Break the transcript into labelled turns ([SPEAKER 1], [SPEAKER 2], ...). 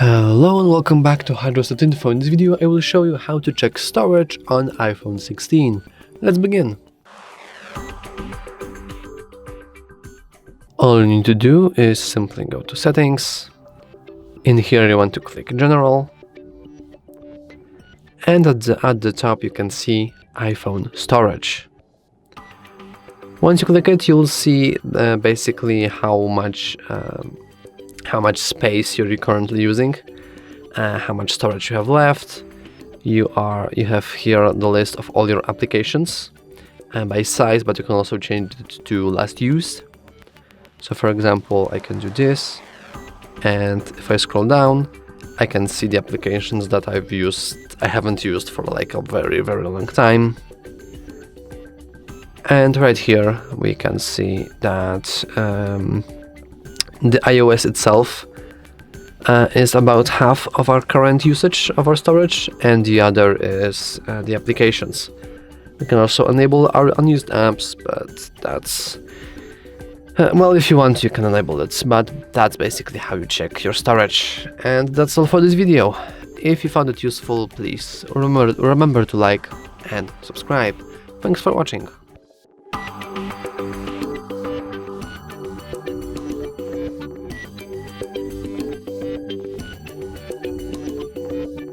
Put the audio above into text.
[SPEAKER 1] Hello and welcome back to HardReset.Info. In this video I will show you how to check storage on iPhone 16. Let's begin. All you need to do is simply go to Settings. In here you want to click General. And at the top you can see iPhone Storage. Once you click it, you'll see basically how much space you're currently using, how much storage you have left. You have here the list of all your applications by size, but you can also change it to last used. So for example, I can do this, and if I scroll down, I can see the applications that I haven't used for like a very long time. And right here we can see that the iOS itself is about half of our current usage of our storage, and the other is the applications. We can also enable our unused apps, but that's well, if you want you can enable it, but that's basically how you check your storage. And that's all for this video. If you found it useful, please remember to like and subscribe. Thanks for watching.